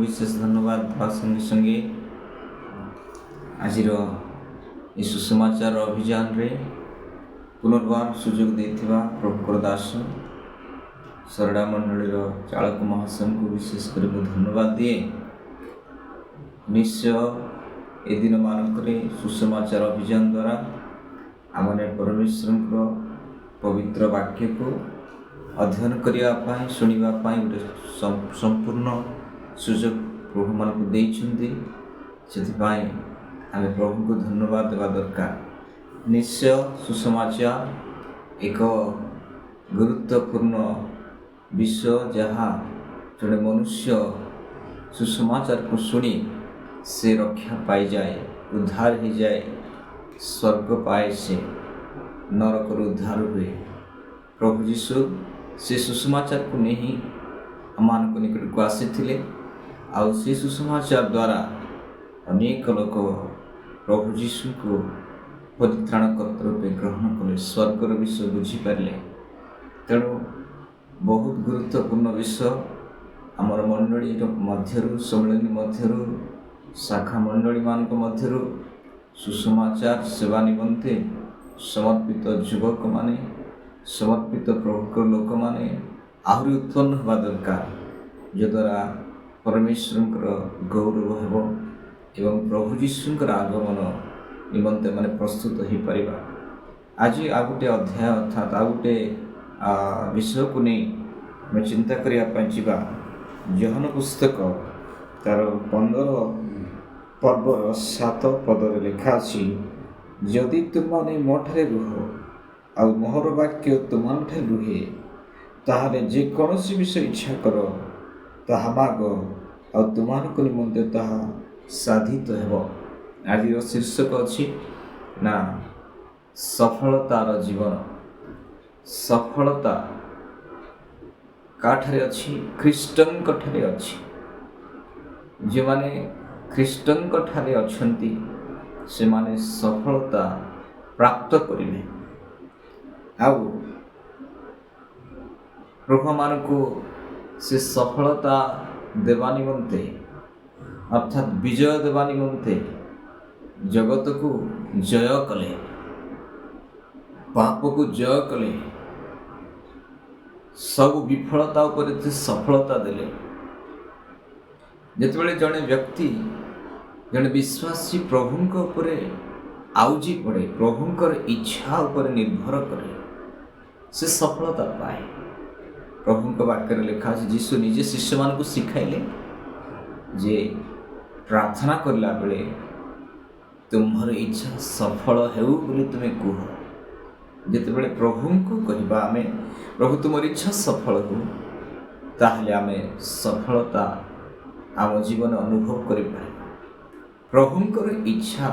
विशेष धन्यवाद देवा संगे संगे आज सुसमाचार अभियान रे पुनर्बार सुजोग देथिबा प्रभुकर दास सरड़ा मंडली चालक महाशय को विशेष कर धन्यवाद दिए। निश्चय ए दिन मानक सुसमाचार अभियान द्वारा आमने परमेश्वर पवित्र वाक्य को अध्ययन करने शुणा गोटे संपूर्ण सुजोग प्रभु मानक देइछन्ति। सेथिपाई आमे प्रभु को धन्यवाद देवा दरकार। निश्चय सुसमाचार एक गुरुत्वपूर्ण विषय जहाँ जड़े मनुष्य सुसमाचार को शुणी से रक्षा पाई जाए, उद्धार हो जाए, स्वर्ग पाए, से नरक उद्धार हुए। प्रभु यीशु से सुसमाचार को नहीं आमान को निकट को आसी आउ से सुसमाचार द्वारा अनेक लोक प्रभु यीशु को परित्राणकर्ता रूपे ग्रहण कले, स्वर्गर विषय बुझीपारे। तेणु बहुत गुरुत्वपूर्ण विषय आमर मंडली मध्यरु सम्मिलनी मध्यरु शाखा मंडली मान मध्यरु सुसमाचार सेवा निमंते समर्पित युवक माने, समर्पित प्रभुकर लोक माने आहरी उत्पन्न होगा दरकार, जद्वारा परमेश्वर गौरव हेब एवं प्रभु यीशुंकर आगमन निमंते माने प्रस्तुत हो पारिबा। आज आ गोटे अध्याय अर्थात आ गोटे विषय को नहीं मैं चिंता करने जावा। यूहन्ना पुस्तक तार 15 पर्वर 7 पदर लिखा अछि, जदि तुमने मोठरे रुह आ मोहर वाक्य तुमठे रुहे ताहले जे कौनसी विषय इच्छा कर ताहा माग आ तुमको निमंते ताहा साधित हेब। आज शीर्षक अच्छी ना सफलतार जीवन। सफलता काठरे अच्छी, ख्रीष्टन कठरे अच्छी। जे माने ख्रीष्टन कठारे अछंती से माने सफलता प्राप्त करिवे। आउ प्रभु मान को से सफलता देवा निमंते अर्थात विजय देवा निमंते जगत को जय कले, पाप को जय कले, सब विफलता उपर सफलता देले। जितेबाला जड़े व्यक्ति जड़े विश्वासी प्रभुंक उपरे आउजी पड़े, प्रभुंकर इच्छा उपर निर्भर करे, से सफलता पाए। प्रभुंक वाक्य लिखा है, यीशु निजे शिष्य मान को शिखाइले जे प्रार्थना करला बेले तुम्हार इच्छा सफल हेउ बोली तुमे कह। जितेबाला प्रभु को कहबा आमे प्रभु तुमर इच्छा सफल हो, ताहले आमे सफलता आम जीवन अनुभव करि पारे। प्रभुंकर इच्छा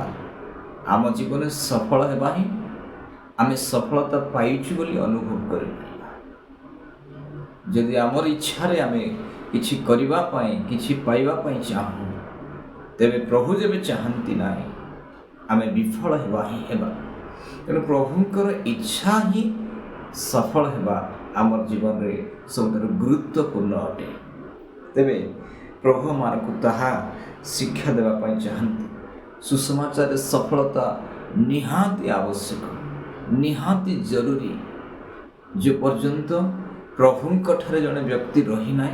आम जीवन सफल हेबा ही आमे सफलता पाइछु बोली अनुभव करि पारे। जदि आमर इच्छा रे आमे किछि करिबा पई किछि पाइबा पई चाहू, तेबे प्रभु जेबे चाहंती नाही आमे विफल हेबा ही हेबा। तेणु प्रभुंकर इच्छा ही सफल हेबा आमर जीवन रे सबुठारु गुरुत्वपूर्ण अटे। तेबे प्रभु मान को ताहा शिक्षा देवा पई चाहंती। सुसमाचार सफलता निहाती आवश्यक, निहाती जरूरी। जो पर्यंत प्रभुंक ठारे जड़े व्यक्ति रही ना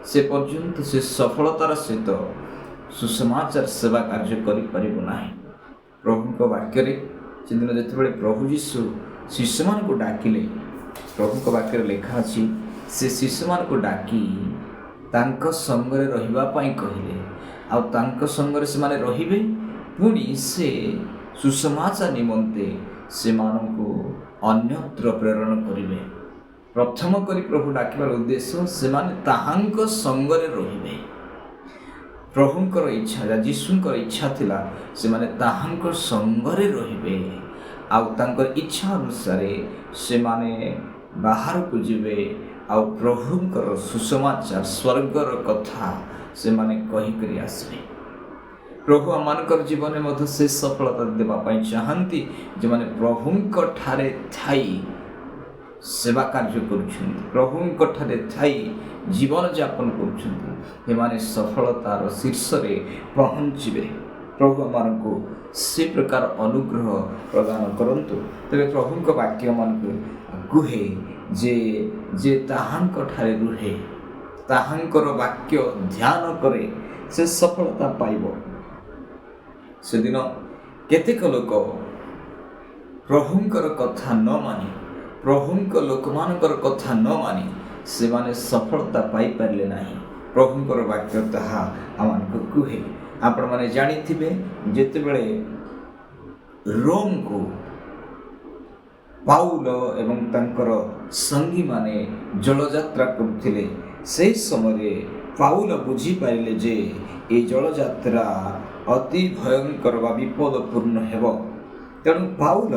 से पर्यंत से सफलतार सहित सुसमाचार सेवा कार्य करिपारिबो नाही। प्रभुंक वाक्य से दिन जितेबाला प्रभु यीशु शिष्य मान को डाकिले, प्रभुंक वाक्य लिखा अछि, से शिष्य मान को डाकी तांक संगरे रहिबा पई कहिले, आ तांक संगरे से माने रहिबे, पुणी से सुसमाचार निमंते से माननको अन्यत्र प्रेरण करिवे। प्रथम करी प्रभु डाकिबार उद्देश्य से माने ताहांक संगरे रहिबे। प्रभुंकर इच्छा यीशुंकर इच्छा थिला से माने ताहांक संगरे रहिबे, आउ तांकर इच्छा अनुसार से माने बाहर को जिवे, आउ प्रभुंकर सुसमाचार स्वर्गर कथा से माने कही करी आसबे। प्रभु आमानकर जीवन में मध्य से सफलता देवा पाई चाहंती, जो माने प्रभुंक ठारे थाई ସେବା କାର୍ଯ୍ୟ କରୁଛନ୍ତି, ପ୍ରଭୁଙ୍କଠାରେ ଥାଇ ଜୀବନଯାପନ କରୁଛନ୍ତି, ସେମାନେ ସଫଳତାର ଶୀର୍ଷରେ ପହଞ୍ଚିବେ। ପ୍ରଭୁ ଆମମାନଙ୍କୁ ସେ ପ୍ରକାର ଅନୁଗ୍ରହ ପ୍ରଦାନ କରନ୍ତୁ। ତେବେ ପ୍ରଭୁଙ୍କ ବାକ୍ୟ ଆମମାନଙ୍କୁ କୁହେ ଯେ ତାହାଙ୍କଠାରେ ରୁହେ, ତାହାଙ୍କର ବାକ୍ୟ ଧ୍ୟାନ କରେ, ସେ ସଫଳତା ପାଇବ। ସେଦିନ କେତେକ ଲୋକ ପ୍ରଭୁଙ୍କର କଥା ନ ମାନି, ପ୍ରଭୁଙ୍କ ଲୋକମାନଙ୍କର କଥା ନ ମାନି ସେମାନେ ସଫଳତା ପାଇପାରିଲେ ନାହିଁ। ପ୍ରଭୁଙ୍କର ବାକ୍ୟ ତାହା ଆମମାନଙ୍କୁ କୁହେ। ଆପଣମାନେ ଜାଣିଥିବେ, ଯେତେବେଳେ ରୋମକୁ ପାଉଲ ଏବଂ ତାଙ୍କର ସଙ୍ଗୀମାନେ ଜଳଯାତ୍ରା କରୁଥିଲେ, ସେହି ସମୟରେ ପାଉଲ ବୁଝିପାରିଲେ ଯେ ଏ ଜଳଯାତ୍ରା ଅତି ଭୟଙ୍କର ବା ବିପଦପୂର୍ଣ୍ଣ ହେବ। ତେଣୁ ପାଉଲ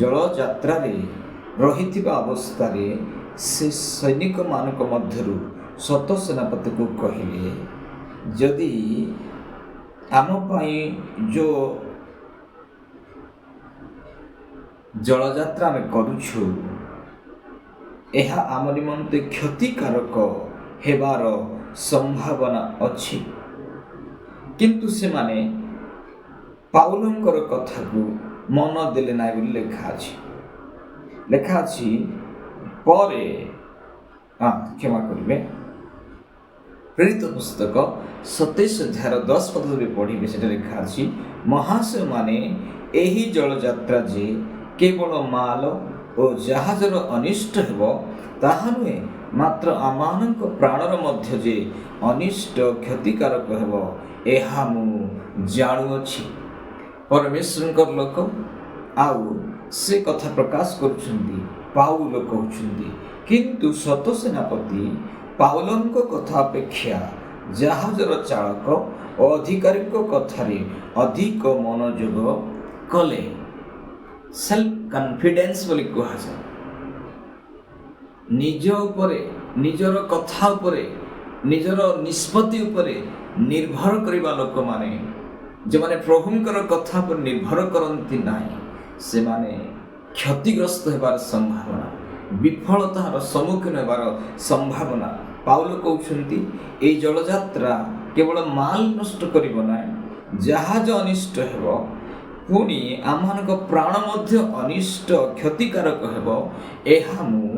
ଜଳଯାତ୍ରାରେ ରହିଥିବା ଅବସ୍ଥାରେ ସେ ସୈନିକମାନଙ୍କ ମଧ୍ୟରୁ ଶତ ସେନାପତିକୁ କହିଲେ, ଯଦି ଆମ ପାଇଁ ଯେଉଁ ଜଳଯାତ୍ରା ଆମେ କରୁଛୁ ଏହା ଆମ ନିମନ୍ତେ କ୍ଷତିକାରକ ହେବାର ସମ୍ଭାବନା ଅଛି। କିନ୍ତୁ ସେମାନେ ପାଉଲଙ୍କର କଥାକୁ ମନ ଦେଲେ ନାହିଁ ବୋଲି ଲେଖା ଅଛି। ପରେ କ୍ଷମା କରିବେ, ପ୍ରେରିତ ପୁସ୍ତକ 27 ଅଧ୍ୟାୟର 10 ପଦରେ ପଢ଼ିବେ, ସେଟା ଲେଖା ଅଛି, ମହାଶୟମାନେ ଏହି ଜଳଯାତ୍ରା ଯେ କେବଳ ମାଲ ଓ ଜାହାଜର ଅନିଷ୍ଟ ହେବ ତାହା ନୁହେଁ, ମାତ୍ର ଆମମାନଙ୍କ ପ୍ରାଣର ମଧ୍ୟ ଯେ ଅନିଷ୍ଟ କ୍ଷତିକାରକ ହେବ ଏହା ମୁଁ ଜାଣୁଅଛି। ପରମେଶ୍ୱରଙ୍କ ଲୋକ ଆଉ ସେ କଥା ପ୍ରକାଶ କରୁଛନ୍ତି, ପାଉଲ କହୁଛନ୍ତି। କିନ୍ତୁ ଶତ ସେନାପତି ପାଉଲଙ୍କ କଥା ଅପେକ୍ଷା ଜାହାଜର ଚାଳକ ଓ ଅଧିକାରୀଙ୍କ କଥାରେ ଅଧିକ ମନୋଯୋଗ କଲେ। ସେଲ୍ଫ କନଫିଡେନ୍ସ ବୋଲି କୁହାଯାଏ। ନିଜ ଉପରେ, ନିଜର କଥା ଉପରେ, ନିଜର ନିଷ୍ପତ୍ତି ଉପରେ ନିର୍ଭର କରିବା ଲୋକମାନେ, ଯେଉଁମାନେ ପ୍ରଭୁଙ୍କର କଥା ଉପରେ ନିର୍ଭର କରନ୍ତି ନାହିଁ, ସେମାନେ କ୍ଷତିଗ୍ରସ୍ତ ହେବାର ସମ୍ଭାବନା, ବିଫଳତାର ସମ୍ମୁଖୀନ ହେବାର ସମ୍ଭାବନା। ପାଉଲ କହୁଛନ୍ତି, ଏହି ଜଳଯାତ୍ରା କେବଳ ମାଲ ନଷ୍ଟ କରିବ ନାହିଁ, ଜାହାଜ ଅନିଷ୍ଟ ହେବ, ପୁଣି ଆମମାନଙ୍କ ପ୍ରାଣ ମଧ୍ୟ ଅନିଷ୍ଟ କ୍ଷତିକାରକ ହେବ, ଏହା ମୁଁ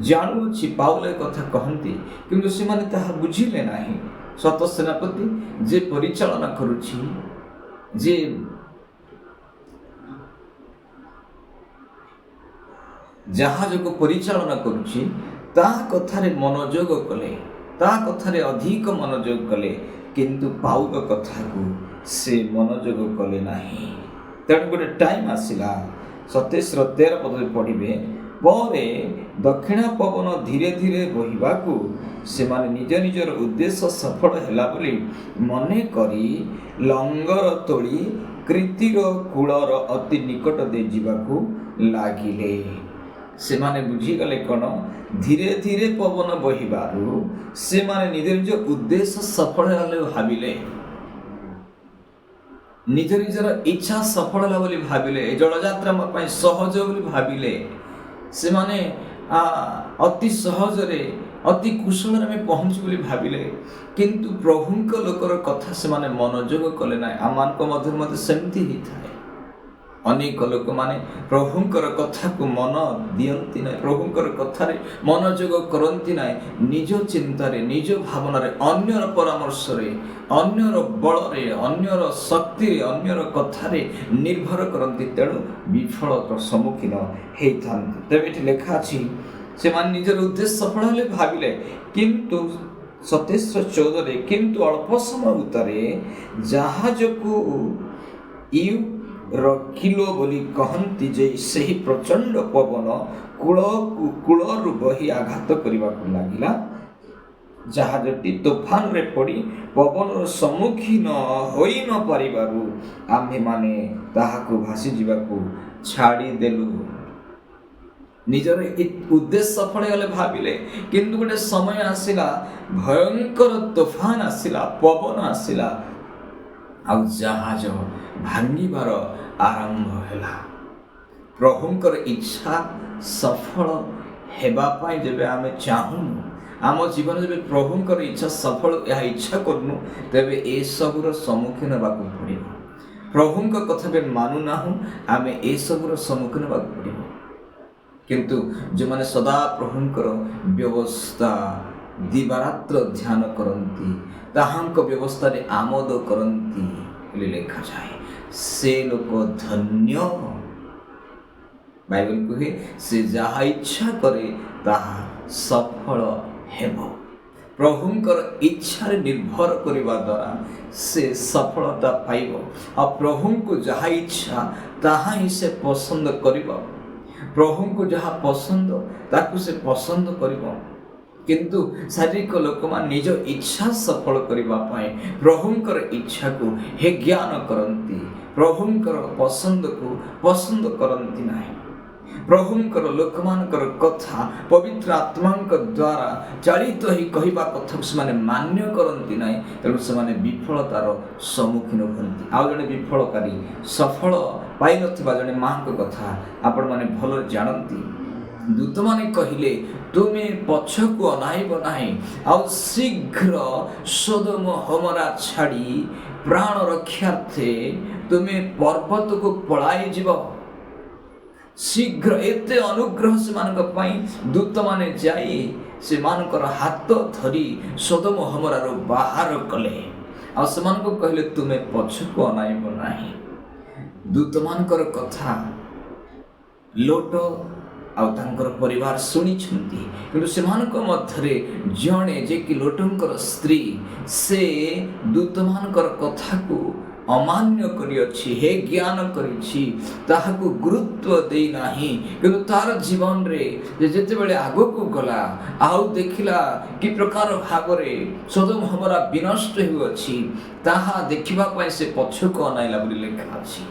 ଜାଣୁଅଛି। ପାଉଲ କଥା କହନ୍ତି, କିନ୍ତୁ ସେମାନେ ତାହା ବୁଝିଲେ ନାହିଁ। ଶତ ସେନାପତି ଯେ ପରିଚାଳନା କରୁଛି, ଯେ ଜାହାଜକୁ ପରିଚାଳନା କରୁଛି, ତା କଥାରେ ମନୋଯୋଗ କଲେ, ତା କଥାରେ ଅଧିକ ମନୋଯୋଗ କଲେ, କିନ୍ତୁ ପାଉଲ କଥାକୁ ସେ ମନୋଯୋଗ କଲେ ନାହିଁ। ତେଣୁ ଗୋଟେ ଟାଇମ୍ ଆସିଲା, 27ର 13 ପଦରେ ପଢ଼ିବେ, ପରେ ଦକ୍ଷିଣା ପବନ ଧୀରେ ଧୀରେ ବହିବାକୁ ସେମାନେ ନିଜ ନିଜର ଉଦ୍ଦେଶ୍ୟ ସଫଳ ହେଲା ବୋଲି ମନେ କରି ଲଙ୍ଗର ତୋଳି କ୍ରିତିର କୂଳର ଅତି ନିକଟ ଦେଇ ଯିବାକୁ ଲାଗିଲେ। ସେମାନେ ବୁଝିଗଲେ କ'ଣ? ଧୀରେ ଧୀରେ ପବନ ବହିବାରୁ ସେମାନେ ନିଜ ନିଜ ଉଦ୍ଦେଶ୍ୟ ସଫଳ ହେଲା ବୋଲି ଭାବିଲେ, ନିଜ ନିଜର ଇଚ୍ଛା ସଫଳ ହେଲା ବୋଲି ଭାବିଲେ, ଜଳଯାତ୍ରା ଆମ ପାଇଁ ସହଜ ବୋଲି ଭାବିଲେ। ସେମାନେ ଅତି ସହଜରେ, ଅତି କୁଶଳରେ ଆମେ ପହଞ୍ଚୁ ବୋଲି ଭାବିଲେ, କିନ୍ତୁ ପ୍ରଭୁଙ୍କ ଲୋକର କଥା ସେମାନେ ମନୋଯୋଗ କଲେ ନାହିଁ। ଆମମାନଙ୍କ ମଧ୍ୟରେ ମଧ୍ୟ ସେମିତି ହେଇଥାଏ। ଅନେକ ଲୋକମାନେ ପ୍ରଭୁଙ୍କର କଥାକୁ ମନ ଦିଅନ୍ତି ନାହିଁ, ପ୍ରଭୁଙ୍କର କଥାରେ ମନୋଯୋଗ କରନ୍ତି ନାହିଁ। ନିଜ ଚିନ୍ତାରେ, ନିଜ ଭାବନାରେ, ଅନ୍ୟର ପରାମର୍ଶରେ, ଅନ୍ୟର ବଳରେ, ଅନ୍ୟର ଶକ୍ତିରେ, ଅନ୍ୟର କଥାରେ ନିର୍ଭର କରନ୍ତି। ତେଣୁ ବିଫଳତାର ସମ୍ମୁଖୀନ ହେଇଥାନ୍ତି। ତେବେ ଏଠି ଲେଖା ଅଛି, ସେମାନେ ନିଜର ଉଦ୍ଦେଶ୍ୟ ସଫଳ ହେଲେ ଭାବିଲେ, କିନ୍ତୁ 27:14 କିନ୍ତୁ ଅଳ୍ପ ସମୟ ଭିତରେ ଜାହାଜକୁ ରଖିଲ ବୋଲି କହନ୍ତି ଯେ ସେହି ପ୍ରଚଣ୍ଡ ପବନ କୂଳରୁ ବହି ଆଘାତ କରିବାକୁ ଲାଗିଲା। ଜାହାଜଟି ତୋଫାନରେ ପଡ଼ି ପବନର ସମ୍ମୁଖୀନ ହୋଇ ନ ପାରିବାରୁ ଆମ୍ଭେମାନେ ତାହାକୁ ଭାସିଯିବାକୁ ଛାଡ଼ିଦେଲୁ। ନିଜର ଉଦ୍ଦେଶ୍ୟ ସଫଳ ହେଲେ ଭାବିଲେ, କିନ୍ତୁ ଗୋଟେ ସମୟ ଆସିଲା, ଭୟଙ୍କର ତୋଫାନ ଆସିଲା, ପବନ ଆସିଲା, ଆଉ ଜାହାଜ ଭାଙ୍ଗିବାର ଆରମ୍ଭ ହେଲା। ପ୍ରଭୁଙ୍କର ଇଚ୍ଛା ସଫଳ ହେବା ପାଇଁ ଯେବେ ଆମେ ଚାହୁଁନୁ, ଆମ ଜୀବନ ଯେବେ ପ୍ରଭୁଙ୍କର ଇଚ୍ଛା ସଫଳ ଏହା ଇଚ୍ଛା କରୁନୁ, ତେବେ ଏସବୁର ସମ୍ମୁଖୀନ ହେବାକୁ ପଡ଼ିବ। ପ୍ରଭୁଙ୍କ କଥା ବି ମାନୁନାହୁଁ, ଆମେ ଏସବୁର ସମ୍ମୁଖୀନ ହେବାକୁ ପଡ଼ିବ। କିନ୍ତୁ ଯେଉଁମାନେ ସଦା ପ୍ରଭୁଙ୍କର ବ୍ୟବସ୍ଥା ଦିବାରାତ୍ର ଧ୍ୟାନ କରନ୍ତି, ତାହାଙ୍କ ବ୍ୟବସ୍ଥାରେ ଆମୋଦ କରନ୍ତି ବୋଲି ଲେଖାଯାଏ, ସେ ଲୋକ ଧନ୍ୟ। ବାଇବେଲ କୁହେ, ସେ ଯାହା ଇଚ୍ଛା କରେ ତାହା ସଫଳ ହେବ। ପ୍ରଭୁଙ୍କର ଇଚ୍ଛାରେ ନିର୍ଭର କରିବା ଦ୍ୱାରା ସେ ସଫଳତା ପାଇବ। ଆଉ ପ୍ରଭୁଙ୍କୁ ଯାହା ଇଚ୍ଛା ତାହା ହିଁ ସେ ପସନ୍ଦ କରିବ। ପ୍ରଭୁଙ୍କୁ ଯାହା ପସନ୍ଦ ତାକୁ ସେ ପସନ୍ଦ କରିବ। କିନ୍ତୁ ଶାରୀରିକ ଲୋକମାନେ ନିଜ ଇଚ୍ଛା ସଫଳ କରିବା ପାଇଁ ପ୍ରଭୁଙ୍କର ଇଚ୍ଛାକୁ ହେ ଜ୍ଞାନ କରନ୍ତି, ପ୍ରଭୁଙ୍କର ପସନ୍ଦକୁ ପସନ୍ଦ କରନ୍ତି ନାହିଁ। ପ୍ରଭୁଙ୍କର ଲୋକମାନଙ୍କର କଥା ପବିତ୍ର ଆତ୍ମାଙ୍କ ଦ୍ୱାରା ଚାଳିତ ହୋଇ କହିବା କଥାକୁ ସେମାନେ ମାନ୍ୟ କରନ୍ତି ନାହିଁ, ତେଣୁ ସେମାନେ ବିଫଳତାର ସମ୍ମୁଖୀନ ହୁଅନ୍ତି। ଆଉ ଜଣେ ବିଫଳକାରୀ, ସଫଳ ପାଇନଥିବା ଜଣେ ମାଙ୍କ କଥା ଆପଣମାନେ ଭଲରେ ଜାଣନ୍ତି। ଦୂତମାନେ କହିଲେ, ତୁମେ ପଛକୁ ଅନାଇବ ନାହିଁ, ଆଉ ଶୀଘ୍ର ସୋଦମ ଗମୋରା ଛାଡ଼ି ପ୍ରାଣ ରକ୍ଷାର୍ଥେ ତୁମେ ପର୍ବତକୁ ପଳାଇ ଯିବ। ଶୀଘ୍ର ଏତେ ଅନୁଗ୍ରହ ସେମାନଙ୍କ ପାଇଁ ଦୂତମାନେ ଯାଇ ସେମାନଙ୍କର ହାତ ଧରି ସୋଦମ ଗମୋରାରୁ ବାହାର କଲେ, ଆଉ ସେମାନଙ୍କୁ କହିଲେ, ତୁମେ ପଛକୁ ଅନାଇବ ନାହିଁ। ଦୂତମାନଙ୍କର କଥା ଲୋଟ ଆଉ ତାଙ୍କର ପରିବାର ଶୁଣିଛନ୍ତି, କିନ୍ତୁ ସେମାନଙ୍କ ମଧ୍ୟରେ ଜଣେ ଯେ କି ଲୋଟଙ୍କର ସ୍ତ୍ରୀ, ସେ ଦୂତମାନଙ୍କର କଥାକୁ ଅମାନ୍ୟ କରିଅଛି, ହେ ଜ୍ଞାନ କରିଛି, ତାହାକୁ ଗୁରୁତ୍ୱ ଦେଇନାହିଁ। କିନ୍ତୁ ତାର ଜୀବନରେ ଯେତେବେଳେ ଆଗକୁ ଗଲା, ଆଉ ଦେଖିଲା କି ପ୍ରକାର ଭାବରେ ସୋଦମ ଗମୋରା ବିନଷ୍ଟ ହେଉଅଛି, ତାହା ଦେଖିବା ପାଇଁ ସେ ପଛକୁ ଅନାଇଲା ବୋଲି ଲେଖା ଅଛି।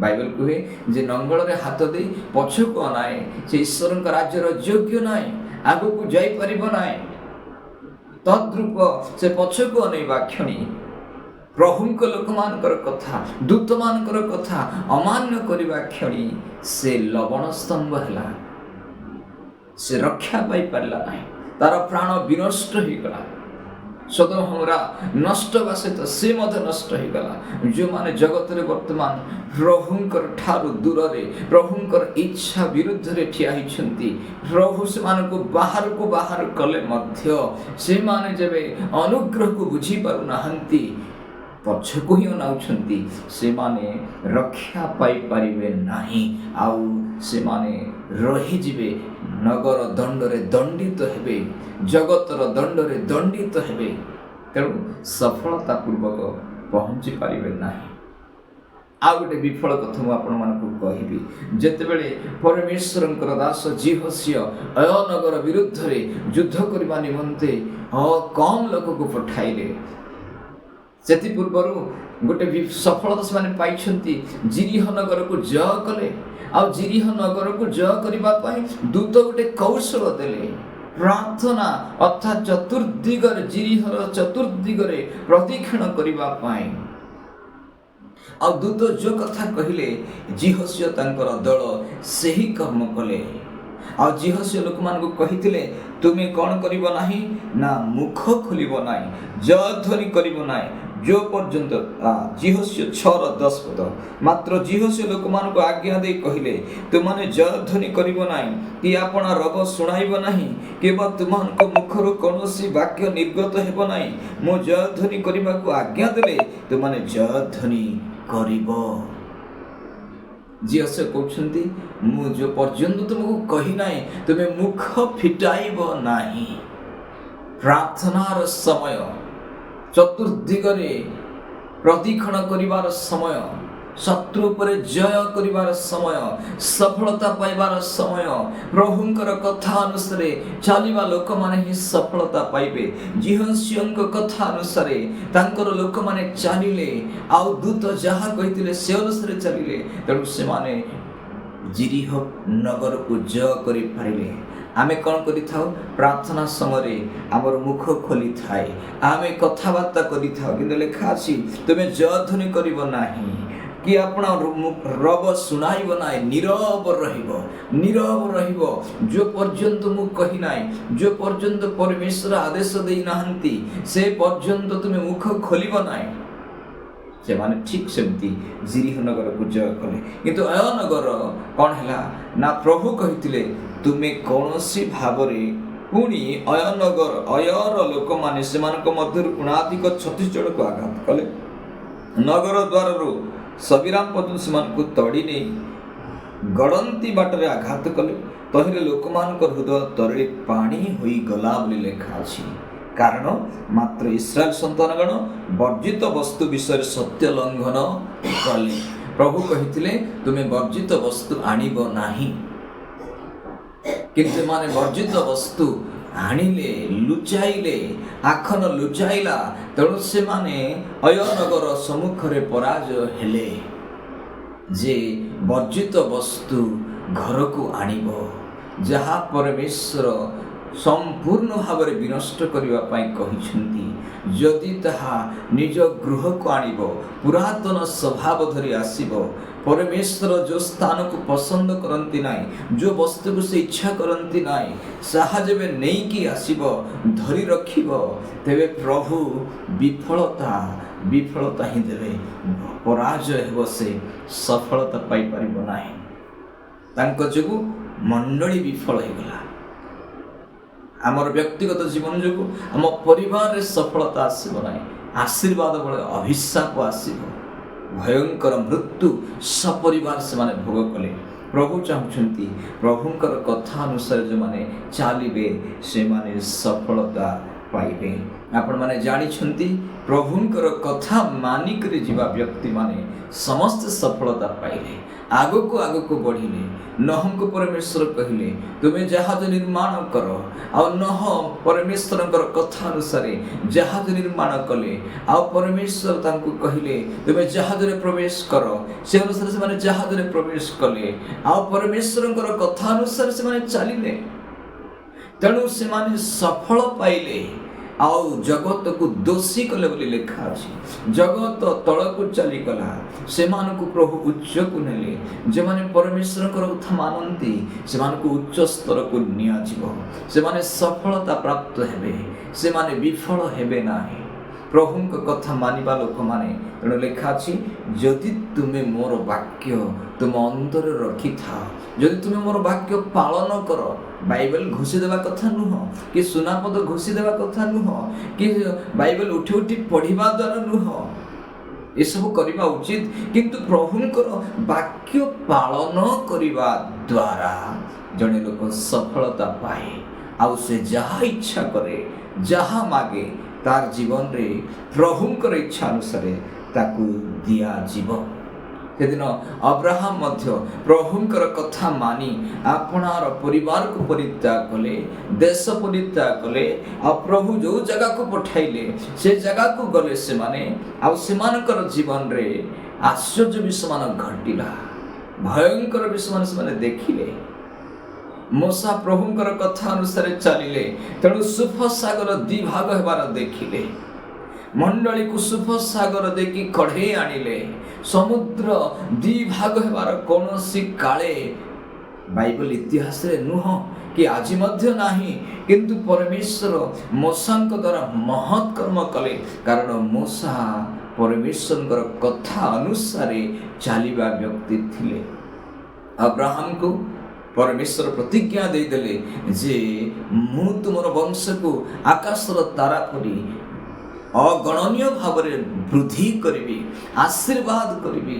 ବାଇବେଲ କୁହେ ଯେ ନଙ୍ଗଳରେ ହାତ ଦେଇ ପଛକୁ ଅନାଏ, ସେ ଈଶ୍ୱରଙ୍କ ରାଜ୍ୟର ଯୋଗ୍ୟ ନାହିଁ, ଆଗକୁ ଯାଇପାରିବ ନାହିଁ। ତଦ୍ରୂପ ସେ ପଛକୁ ଅନେଇବା କ୍ଷଣି ପ୍ରଭୁଙ୍କ ଲୋକମାନଙ୍କର କଥା, ଦୂତମାନଙ୍କର କଥା ଅମାନ୍ୟ କରିବା କ୍ଷଣି ସେ ଲବଣ ସ୍ତମ୍ଭ ହେଲା। ସେ ରକ୍ଷା ପାଇପାରିଲା ନାହିଁ, ତାର ପ୍ରାଣ ବିନଷ୍ଟ ହୋଇଗଲା। ସୋଦମ ଗମୋରା ନଷ୍ଟ ହେବା ସହିତ ସେ ମଧ୍ୟ ନଷ୍ଟ ହୋଇଗଲା। ଯେଉଁମାନେ ଜଗତରେ ବର୍ତ୍ତମାନ ପ୍ରଭୁଙ୍କର ଠାରୁ ଦୂରରେ, ପ୍ରଭୁଙ୍କର ଇଚ୍ଛା ବିରୁଦ୍ଧରେ ଠିଆ ହୋଇଛନ୍ତି, ପ୍ରଭୁ ସେମାନଙ୍କୁ ବାହାରକୁ ବାହାର କଲେ ମଧ୍ୟ ସେମାନେ ଯେବେ ଅନୁଗ୍ରହକୁ ବୁଝିପାରୁନାହାନ୍ତି, ପଛକୁ ହିଁ ଅନାଉଛନ୍ତି, ସେମାନେ ରକ୍ଷା ପାଇପାରିବେ ନାହିଁ, ଆଉ ସେମାନେ ରହିଯିବେ, ନଗର ଦଣ୍ଡରେ ଦଣ୍ଡିତ ହେବେ, ଜଗତର ଦଣ୍ଡରେ ଦଣ୍ଡିତ ହେବେ, ତେଣୁ ସଫଳତା ପୂର୍ବକ ପହଞ୍ଚି ପାରିବେ ନାହିଁ। ଆଉ ଗୋଟେ ବିଫଳ କଥା ମୁଁ ଆପଣମାନଙ୍କୁ କହିବି। ଯେତେବେଳେ ପରମେଶ୍ୱରଙ୍କର ଦାସ ଜିହୋସିୟ ନଗର ବିରୁଦ୍ଧରେ ଯୁଦ୍ଧ କରିବା ନିମନ୍ତେ କମ୍ ଲୋକକୁ ପଠାଇଲେ, ସେଥିପୂର୍ବରୁ ଗୋଟେ ସଫଳତା ସେମାନେ ପାଇଛନ୍ତି, ଜିରିହ ନଗରକୁ ଜୟ କଲେ। ଆଉ ଜିରିହ ନଗରକୁ ଜୟ କରିବା ପାଇଁ ଦୂତ ଗୋଟେ କୌଶଳ ଦେଲେ, ପ୍ରାର୍ଥନା ଅର୍ଥାତ୍ ଚତୁର୍ଦିଗରେ, ଜିରିହର ଚତୁର୍ଦିଗରେ ପ୍ରଦକ୍ଷିଣ କରିବା ପାଇଁ। ଆଉ ଦୂତ ଯେଉଁ କଥା କହିଲେ, ଜିହୋସିୟ ତାଙ୍କର ଦଳ ସେହି କର୍ମ କଲେ। ଆଉ ଜିହୋସିୟ ଲୋକମାନଙ୍କୁ କହିଥିଲେ, ତୁମେ କ'ଣ କରିବ ନାହିଁ ନା ମୁଖ ଖୋଲିବ ନାହିଁ, ଜୟଧ୍ୱନି କରିବ ନାହିଁ, ଯେଉଁ ପର୍ଯ୍ୟନ୍ତ ଜିହୋସିୟ 6:10 ପଦ। ମାତ୍ର ଜିହୋସିୟ ଲୋକମାନଙ୍କୁ ଆଜ୍ଞା ଦେଇ କହିଲେ, ତୁମାନେ ଜୟଧ୍ୱନି କରିବ ନାହିଁ, କି ଆପଣ ରବ ଶୁଣାଇବ ନାହିଁ, କିମ୍ବା ତୁମମାନଙ୍କ ମୁଖରୁ କୌଣସି ବାକ୍ୟ ନିର୍ଗତ ହେବ ନାହିଁ। ମୁଁ ଜୟଧ୍ୱନି କରିବାକୁ ଆଜ୍ଞା ଦେଲେ ତୁମାନେ ଜୟଧ୍ୱନି କରିବ। ଜିହୋସିୟ କହୁଛନ୍ତି, ମୁଁ ଯେଉଁ ପର୍ଯ୍ୟନ୍ତ ତୁମକୁ କହି ନାହିଁ, ତୁମେ ମୁଖ ଫିଟାଇବ ନାହିଁ। ପ୍ରାର୍ଥନାର ସମୟ, ଚତୁର୍ଦିଗରେ ପ୍ରଦକ୍ଷିଣ କରିବାର ସମୟ, ଶତ୍ରୁ ଉପରେ ଜୟ କରିବାର ସମୟ, ସଫଳତା ପାଇବାର ସମୟ। ପ୍ରଭୁଙ୍କର କଥା ଅନୁସାରେ ଚାଲିବା ଲୋକମାନେ ହିଁ ସଫଳତା ପାଇବେ। ଜିହୋସିୟଙ୍କ କଥା ଅନୁସାରେ ତାଙ୍କର ଲୋକମାନେ ଚାଲିଲେ, ଆଉ ଦୂତ ଯାହା କହିଥିଲେ ସେ ଅନୁସାରେ ଚାଲିଲେ, ତେଣୁ ସେମାନେ ଜିରିହ ନଗରକୁ ଜୟ କରିପାରିଲେ। ଆମେ କ'ଣ କରିଥାଉ? ପ୍ରାର୍ଥନା ସମୟରେ ଆମର ମୁଖ ଖୋଲିଥାଏ, ଆମେ କଥାବାର୍ତ୍ତା କରିଥାଉ, କିନ୍ତୁ ଲେଖା ଅଛି ତୁମେ ଜୟଧ୍ୱନି କରିବ ନାହିଁ। କି ଆପଣ ରବ ଶୁଣାଇବ ନାହିଁ, ନୀରବ ରହିବ ଯେ ପର୍ଯ୍ୟନ୍ତ ମୁଁ କହି ନାହିଁ, ଯେ ପର୍ଯ୍ୟନ୍ତ ପରମେଶ୍ୱର ଆଦେଶ ଦେଇନାହାନ୍ତି ସେ ପର୍ଯ୍ୟନ୍ତ ତୁମେ ମୁଖ ଖୋଲିବ ନାହିଁ। ସେମାନେ ଠିକ୍ ସେମିତି ଜିରିହ ନଗରକୁ ଜୟ କଲେ। କିନ୍ତୁ ଅୟ ନଗର କ'ଣ ହେଲା ନା ପ୍ରଭୁ କହିଥିଲେ ତୁମେ କୌଣସି ଭାବରେ ପୁଣି ଅୟର ଲୋକମାନେ ସେମାନଙ୍କ ମଧ୍ୟରୁ ଗୁଣାଧିକ 36 ଜଣକୁ ଆଘାତ କଲେ। ନଗର ଦ୍ୱାରରୁ ସବିରାମ ପର୍ଯ୍ୟନ୍ତ ସେମାନଙ୍କୁ ତଡ଼ି ନେଇ ଗଡ଼ନ୍ତି ବାଟରେ ଆଘାତ କଲେ। ତହିଁରେ ଲୋକମାନଙ୍କ ହୃଦୟ ତରଳି ପାଣି ହୋଇଗଲା ବୋଲି ଲେଖା ଅଛି। କାରଣ ମାତ୍ର ଇସ୍ରାଏଲ ସନ୍ତାନଗଣ ବର୍ଜିତ ବସ୍ତୁ ବିଷୟରେ ସତ୍ୟ ଲଙ୍ଘନ କଲେ। ପ୍ରଭୁ କହିଥିଲେ ତୁମେ ବର୍ଜିତ ବସ୍ତୁ ଆଣିବ ନାହିଁ, କିନ୍ତୁ ଏମାନେ ବର୍ଜିତ ବସ୍ତୁ ଆଣିଲେ, ଲୁଚାଇଲେ। ଆଖନ ଲୁଚାଇଲା, ତେଣୁ ସେମାନେ ଅୟନଗର ସମ୍ମୁଖରେ ପରାଜୟ ହେଲେ ଯେ ବର୍ଜିତ ବସ୍ତୁ ଘରକୁ ଆଣିବ, ଯାହା ପରମେଶ୍ୱର ସମ୍ପୂର୍ଣ୍ଣ ଭାବରେ ବିନଷ୍ଟ କରିବା ପାଇଁ କହିଛନ୍ତି। ଯଦି ତାହା ନିଜ ଗୃହକୁ ଆଣିବ, ପୁରାତନ ସ୍ୱଭାବ ଧରି ଆସିବ, ପରମେଶ୍ୱର ଯେଉଁ ସ୍ଥାନକୁ ପସନ୍ଦ କରନ୍ତି ନାହିଁ, ଯେଉଁ ବସ୍ତୁକୁ ସେ ଇଚ୍ଛା କରନ୍ତି ନାହିଁ, ତାହା ଯେବେ ନେଇକି ଆସିବ, ଧରି ରଖିବ, ତେବେ ପ୍ରଭୁ ବିଫଳତା ହିଁ ଦେବେ। ପରାଜୟ ହେବ, ସେ ସଫଳତା ପାଇପାରିବ ନାହିଁ। ତାଙ୍କ ଯୋଗୁଁ ମଣ୍ଡଳୀ ବିଫଳ ହେଇଗଲା। ଆମର ବ୍ୟକ୍ତିଗତ ଜୀବନ ଯୋଗୁଁ ଆମ ପରିବାରରେ ସଫଳତା ଆସିବ ନାହିଁ, ଆଶୀର୍ବାଦ ବଳେ ଅଭିଶାପ ଆସିବ। ଭୟଙ୍କର ମୃତ୍ୟୁ ସପରିବାର ସେମାନେ ଭୋଗ କଲେ। ପ୍ରଭୁ ଚାହୁଁଛନ୍ତି ପ୍ରଭୁଙ୍କର କଥା ଅନୁସାରେ ଯେଉଁମାନେ ଚାଲିବେ ସେମାନେ ସଫଳତା ପାଇବେ। ଆପଣମାନେ ଜାଣିଛନ୍ତି ପ୍ରଭୁଙ୍କର କଥା ମାନିକରି ଯିବା ବ୍ୟକ୍ତିମାନେ ସମସ୍ତେ ସଫଳତା ପାଇଲେ, ଆଗକୁ ବଢ଼ିଲେ। ନହଙ୍କୁ ପରମେଶ୍ୱର କହିଲେ ତୁମେ ଜାହାଜ ନିର୍ମାଣ କର, ଆଉ ନହ ପରମେଶ୍ୱରଙ୍କର କଥା ଅନୁସାରେ ଜାହାଜ ନିର୍ମାଣ କଲେ। ଆଉ ପରମେଶ୍ୱର ତାଙ୍କୁ କହିଲେ ତୁମେ ଜାହାଜରେ ପ୍ରବେଶ କର, ସେ ଅନୁସାରେ ସେମାନେ ଜାହାଜରେ ପ୍ରବେଶ କଲେ। ଆଉ ପରମେଶ୍ୱରଙ୍କର କଥା ଅନୁସାରେ ସେମାନେ ଚାଲିଲେ, ତେଣୁ ସେମାନେ ସଫଳ ପାଇଲେ। ଆଉ ଜଗତକୁ ଦୋଷୀ କଲେ ବୋଲି ଲେଖା ଅଛି। ଜଗତ ତଳକୁ ଚାଲିଗଲା, ସେମାନଙ୍କୁ ପ୍ରଭୁ ଉଚ୍ଚକୁ ନେଲେ। ଯେଉଁମାନେ ପରମେଶ୍ୱରଙ୍କର କଥା ମାନନ୍ତି ସେମାନଙ୍କୁ ଉଚ୍ଚ ସ୍ତରକୁ ନିଆଯିବ, ସେମାନେ ସଫଳତା ପ୍ରାପ୍ତ ହେବେ, ସେମାନେ ବିଫଳ ହେବେ ନାହିଁ। ପ୍ରଭୁଙ୍କ କଥା ମାନିବା ଲୋକମାନେ, ତେଣୁ ଲେଖା ଅଛି ଯଦି ତୁମେ ମୋର ବାକ୍ୟ ତୁମ ଅନ୍ତରରେ ରଖିଥାଅ, ଯଦି ତୁମେ ମୋର ବାକ୍ୟ ପାଳନ କର। ବାଇବେଲ ଘୋଷି ଦେବା କଥା ନୁହଁ, କି ସୁନାପଦ ଘୋଷି ଦେବା କଥା ନୁହଁ, କି ବାଇବେଲ ଉଠି ପଢ଼ିବା ଦ୍ୱାରା ନୁହଁ, ଏସବୁ କରିବା ଉଚିତ। କିନ୍ତୁ ପ୍ରଭୁଙ୍କର ବାକ୍ୟ ପାଳନ କରିବା ଦ୍ୱାରା ଜଣେ ଲୋକ ସଫଳତା ପାଏ। ଆଉ ସେ ଯାହା ଇଚ୍ଛା କରେ, ଯାହା ମାଗେ, ତାର ଜୀବନରେ ପ୍ରଭୁଙ୍କର ଇଚ୍ଛା ଅନୁସାରେ ତାକୁ ଦିଆଯିବ। ସେଦିନ ଅବ୍ରାହମ ମଧ୍ୟ ପ୍ରଭୁଙ୍କର କଥା ମାନି ଆପଣାର ପରିବାରକୁ ପରିତ୍ୟାଗ କଲେ, ଦେଶ ପରିତ୍ୟାଗ କଲେ। ଆଉ ପ୍ରଭୁ ଯେଉଁ ଜାଗାକୁ ପଠାଇଲେ ସେ ଜାଗାକୁ ଗଲେ ସେମାନେ। ଆଉ ସେମାନଙ୍କର ଜୀବନରେ ଆଶ୍ଚର୍ଯ୍ୟ ବିଷୟମାନ ଘଟିଲା, ଭୟଙ୍କର ବିଷୟମାନ ସେମାନେ ଦେଖିଲେ। ମୋଶା ପ୍ରଭୁଙ୍କର କଥା ଅନୁସାରେ ଚାଲିଲେ, ତେଣୁ ସୁଫସାଗର ଦିଭାଗ ହେବାର ଦେଖିଲେ। ମଣ୍ଡଳୀକୁ ସୁଫସାଗର ଦେଇକି କଢ଼େଇ ଆଣିଲେ। ସମୁଦ୍ର ଦିଭାଗ ହେବାର କୌଣସି କାଳେ ବାଇବେଲ ଇତିହାସରେ ନୁହଁ, କି ଆଜି ମଧ୍ୟ ନାହିଁ। କିନ୍ତୁ ପରମେଶ୍ୱର ମୋଶାଙ୍କ ଦ୍ୱାରା ମହତ୍ କର୍ମ କଲେ, କାରଣ ମୋଶା ପରମେଶ୍ୱରଙ୍କର କଥା ଅନୁସାରେ ଚାଲିବା ବ୍ୟକ୍ତି ଥିଲେ। ଅବ୍ରାହମକୁ ପରମେଶ୍ୱର ପ୍ରତିଜ୍ଞା ଦେଇଦେଲେ ଯେ ମୁଁ ତୁମର ବଂଶକୁ ଆକାଶର ତାରା ପରି ଅଗଣନୀୟ ଭାବରେ ବୃଦ୍ଧି କରିବି, ଆଶୀର୍ବାଦ କରିବି।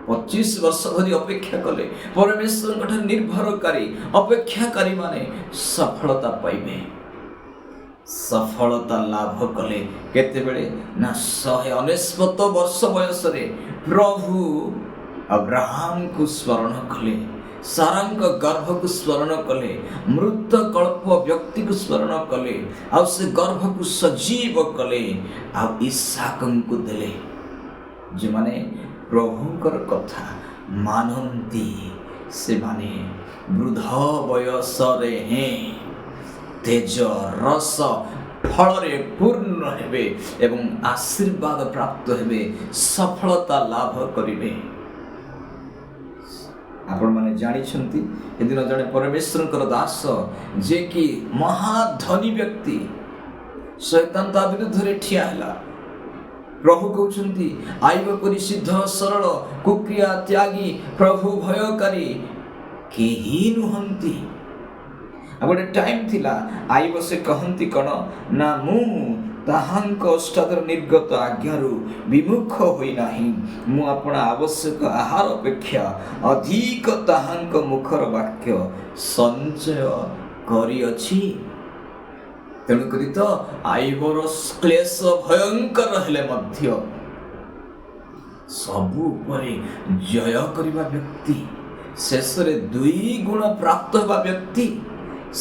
25 ବର୍ଷ ଧରି ଅପେକ୍ଷା କଲେ। ପରମେଶ୍ୱରଙ୍କ ଠାରେ ନିର୍ଭରକାରୀ ଅପେକ୍ଷାକାରୀ ମାନେ ସଫଳତା ପାଇବେ। ସଫଳତା ଲାଭ କଲେ କେତେବେଳେ ନା 199 ବର୍ଷ ବୟସରେ ପ୍ରଭୁ ଅବ୍ରାହମକୁ ସ୍ମରଣ କଲେ, ସାରାଙ୍କ ଗର୍ଭକୁ ସ୍ମରଣ କଲେ, ମୃତ କଳ୍ପ ବ୍ୟକ୍ତିକୁ ସ୍ମରଣ କଲେ, ଆଉ ସେ ଗର୍ଭକୁ ସଜୀବ କଲେ, ଆଉ ଇସାକଙ୍କୁ ଦେଲେ। ଯେଉଁମାନେ ପ୍ରଭୁଙ୍କର କଥା ମାନନ୍ତି ସେମାନେ ବୃଦ୍ଧ ବୟସରେ ହିଁ ତେଜ ରସ ଫଳରେ ପୂର୍ଣ୍ଣ ହେବେ ଏବଂ ଆଶୀର୍ବାଦ ପ୍ରାପ୍ତ ହେବେ, ସଫଳତା ଲାଭ କରିବେ। ଆପଣମାନେ ଜାଣିଛନ୍ତି ଏଦିନ ଜଣେ ପରମେଶ୍ୱରଙ୍କର ଦାସ ଯେ କି ମହାଧନୀ ବ୍ୟକ୍ତି ଶୈତାନ ତା ବିରୁଦ୍ଧରେ ଠିଆ ହେଲା। ପ୍ରଭୁ କହୁଛନ୍ତି ଆଇବ ପରି ସିଦ୍ଧ ସରଳ କୁକ୍ରିୟା ତ୍ୟାଗୀ ପ୍ରଭୁ ଭୟକାରୀ କେହି ନୁହନ୍ତି। ଆଉ ଗୋଟେ ଟାଇମ୍ ଥିଲା ଆଇବ ସେ କହନ୍ତି କ'ଣ ନା ମୁଁ ତାହାଙ୍କ ଓଷ୍ଠାଦର ନିର୍ଗତ ଆଜ୍ଞାରୁ ବିମୁଖ ହୋଇନାହିଁ। ମୁଁ ଆପଣ ଆବଶ୍ୟକ ଆହାର ଅପେକ୍ଷା ଅଧିକ ତାହାଙ୍କ ମୁଖର ବାକ୍ୟ ସଞ୍ଚୟ କରିଅଛି। ତେଣୁକରି ତ ଆଇବର କ୍ଲେଶ ଭୟଙ୍କର ହେଲେ ମଧ୍ୟ ସବୁ ଉପରେ ଜୟ କରିବା ବ୍ୟକ୍ତି, ଶେଷରେ 2 ଗୁଣ ପ୍ରାପ୍ତ ହେବା ବ୍ୟକ୍ତି,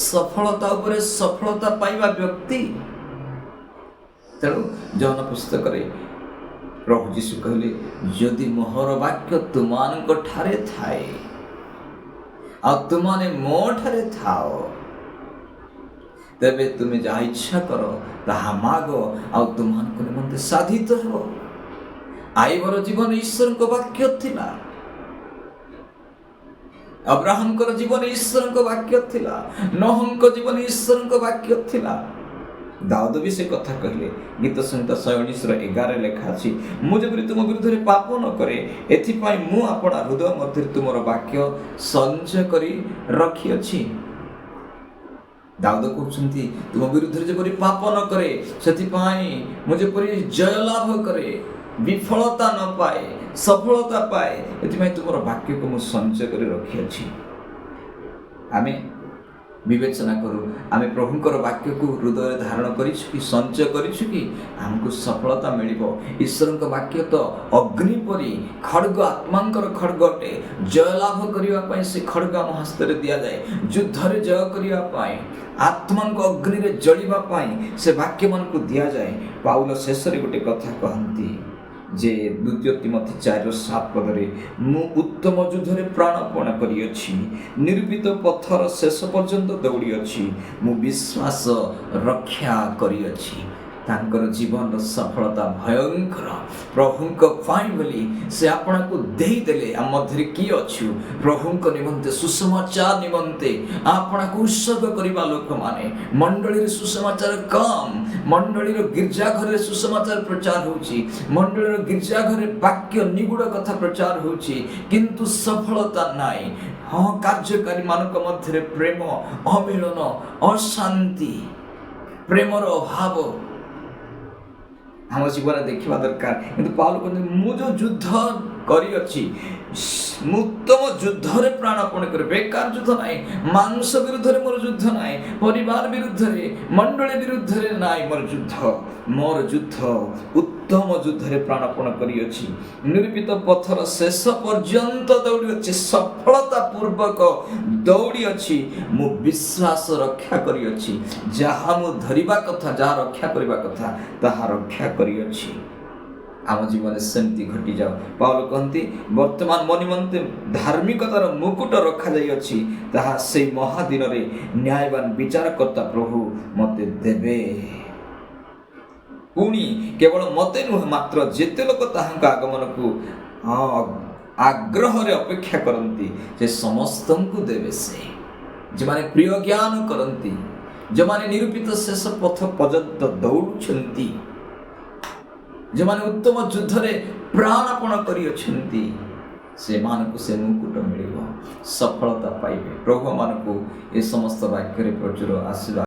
ସଫଳତା ଉପରେ ସଫଳତା ପାଇବା ବ୍ୟକ୍ତି। ତେଣୁ ଜହନ ପୁସ୍ତକରେ ପ୍ରଭୁ ଯୀଶୁ କହିଲେ ଯଦି ମୋହର ବାକ୍ୟ ତୁମାନଙ୍କ ଠାରେ ଥାଏ ଆଉ ତୁମାନେ ମୋ ଠାରେ ଥାଅ ତେବେ ତୁମେ ଯାହା ଇଚ୍ଛା କର ତାହା ମାଗ ଆଉ ତୁମମାନଙ୍କ ନିମନ୍ତେ ସାଧିତ ହେବ। ଆଇବର ଜୀବନ ଈଶ୍ୱରଙ୍କ ବାକ୍ୟ ଥିଲା, ଅବ୍ରାହମଙ୍କର ଜୀବନ ଈଶ୍ୱରଙ୍କ ବାକ୍ୟ ଥିଲା, ନୋହଙ୍କ ଜୀବନ ଈଶ୍ୱରଙ୍କ ବାକ୍ୟ ଥିଲା। ଦାଉଦ ବି ସେ କଥା କହିଲେ, ଗୀତ ସଂହିତା 119:11 ଲେଖା ଅଛି, ମୁଁ ଯେପରି ତୁମ ବିରୁଦ୍ଧରେ ପାପ ନ କରେ ଏଥିପାଇଁ ମୁଁ ଆପଣା ହୃଦୟ ମଧ୍ୟରେ ତୁମର ବାକ୍ୟ ସଞ୍ଚୟ କରି ରଖିଅଛି। ଦାଉଦ କହୁଛନ୍ତି ତୁମ ବିରୁଦ୍ଧରେ ଯେପରି ପାପ ନ କରେ ସେଥିପାଇଁ ମୁଁ ଯେପରି ଜୟ ଲାଭ କରେ, ବିଫଳତା ନ ପାଏ, ସଫଳତା ପାଏ, ଏଥିପାଇଁ ତୁମର ବାକ୍ୟକୁ ମୁଁ ସଞ୍ଚୟ କରି ରଖିଅଛି। ଆମେ ବିବେଚନା କରୁ ଆମେ ପ୍ରଭୁଙ୍କର ବାକ୍ୟକୁ ହୃଦୟରେ ଧାରଣ କରିଛୁ କି ସଞ୍ଚୟ କରିଛୁ କି ଆମକୁ ସଫଳତା ମିଳିବ। ଈଶ୍ୱରଙ୍କ ବାକ୍ୟ ତ ଅଗ୍ନି ପରି ଖଡ଼୍ଗ, ଆତ୍ମାଙ୍କର ଖଡ଼୍ଗ ଅଟେ। ଜୟଲାଭ କରିବା ପାଇଁ ସେ ଖଡ଼୍ଗ ଆମ ହସ୍ତରେ ଦିଆଯାଏ। ଯୁଦ୍ଧରେ ଜୟ କରିବା ପାଇଁ, ଆତ୍ମାଙ୍କ ଅଗ୍ନିରେ ଜଳିବା ପାଇଁ ସେ ବାକ୍ୟମାନଙ୍କୁ ଦିଆଯାଏ। ପାଉଲ ଶେଷରେ ଗୋଟେ କଥା କହନ୍ତି ଯେ 2 ତିମୋଥୀ 4:7 ମୁଁ ଉତ୍ତମ ଯୁଦ୍ଧରେ ପ୍ରାଣପଣ କରିଅଛି, ନିର୍ଭୀତ ପଥର ଶେଷ ପର୍ଯ୍ୟନ୍ତ ଦୌଡ଼ିଅଛି, ମୁଁ ବିଶ୍ୱାସ ରକ୍ଷା କରିଅଛି। ତାଙ୍କର ଜୀବନର ସଫଳତା ଭୟଙ୍କର। ପ୍ରଭୁଙ୍କ ପାଇଁ ବୋଲି ସେ ଆପଣଙ୍କୁ ଦେଇଦେଲେ। ଆମ ମଧ୍ୟରେ କିଏ ଅଛୁ ପ୍ରଭୁଙ୍କ ନିମନ୍ତେ, ସୁସମାଚାର ନିମନ୍ତେ ଆପଣଙ୍କୁ ଉତ୍ସର୍ଗ କରିବା ଲୋକମାନେ? ମଣ୍ଡଳୀରେ ସୁସମାଚାର କମ୍, ମଣ୍ଡଳୀର ଗିର୍ଜାଘରରେ ସୁସମାଚାର ପ୍ରଚାର ହେଉଛି, ମଣ୍ଡଳୀର ଗିର୍ଜାଘରେ ବାକ୍ୟ ନିଗୁଡ଼ କଥା ପ୍ରଚାର ହେଉଛି, କିନ୍ତୁ ସଫଳତା ନାହିଁ। ହଁ, କାର୍ଯ୍ୟକାରୀ ମାନଙ୍କ ମଧ୍ୟରେ ପ୍ରେମ, ଅମିଳନ, ଅଶାନ୍ତି, ପ୍ରେମର ଅଭାବ ଆମ ଜୀବନରେ ଦେଖିବା ଦରକାର। କିନ୍ତୁ ପାଉଲ କହନ୍ତି ମୁଁ ଯେଉଁ ଯୁଦ୍ଧ କରିଅଛି, ମୁଁ ଉତ୍ତମ ଯୁଦ୍ଧରେ ପ୍ରାଣପଣ କରେ। ବେକାର ଯୁଦ୍ଧ ନାହିଁ। ମାଂସ ବିରୁଦ୍ଧରେ ମୋର ଯୁଦ୍ଧ ନାହିଁ, ପରିବାର ବିରୁଦ୍ଧରେ, ମଣ୍ଡଳୀ ବିରୁଦ୍ଧରେ ନାହିଁ ମୋର ଯୁଦ୍ଧ ଉତ୍ତମ ଯୁଦ୍ଧରେ ପ୍ରାଣପଣ କରିଅଛି, ନିର୍ଭୀତ ପଥର ଶେଷ ପର୍ଯ୍ୟନ୍ତ ଦୌଡ଼ିଅଛି, ସଫଳତା ପୂର୍ବକ ଦୌଡ଼ିଅଛି, ମୁଁ ବିଶ୍ୱାସ ରକ୍ଷା କରିଅଛି। ଯାହା ମୁଁ ଧରିବା କଥା, ଯାହା ରକ୍ଷା କରିବା କଥା ତାହା ରକ୍ଷା କରିଅଛି। ଆମ ଜୀବନରେ ସେମିତି ଘଟିଯାଉ। ପାଉଲ କହନ୍ତି ବର୍ତ୍ତମାନ ମୋ ନିମନ୍ତେ ଧାର୍ମିକତାର ମୁକୁଟ ରଖାଯାଇଅଛି, ତାହା ସେଇ ମହାଦିନରେ ନ୍ୟାୟବାନ ବିଚାରକର୍ତ୍ତା ପ୍ରଭୁ ମୋତେ ଦେବେ। ପୁଣି କେବଳ ମୋତେ ନୁହେଁ, ମାତ୍ର ଯେତେ ଲୋକ ତାହାଙ୍କ ଆଗମନକୁ ଆଗ୍ରହରେ ଅପେକ୍ଷା କରନ୍ତି ସେ ସମସ୍ତଙ୍କୁ ଦେବେ। ସେ ଯେଉଁମାନେ ପ୍ରିୟ ଜ୍ଞାନ କରନ୍ତି, ଯେଉଁମାନେ ନିରୂପିତ ଶେଷ ପଥ ପର୍ଯ୍ୟନ୍ତ ଦୌଡ଼ୁଛନ୍ତି, ଯେଉଁମାନେ ଉତ୍ତମ ଯୁଦ୍ଧରେ ପ୍ରାଣପଣ କରିଅଛନ୍ତି, ସେମାନଙ୍କୁ ସେ ମୁକୁଟ ମିଳିବ, ସଫଳତା ପାଇବେ। ପ୍ରଭୁମାନଙ୍କୁ ଏ ସମସ୍ତ ବାକ୍ୟରେ ପ୍ରଚୁର ଆଶୀର୍ବାଦ।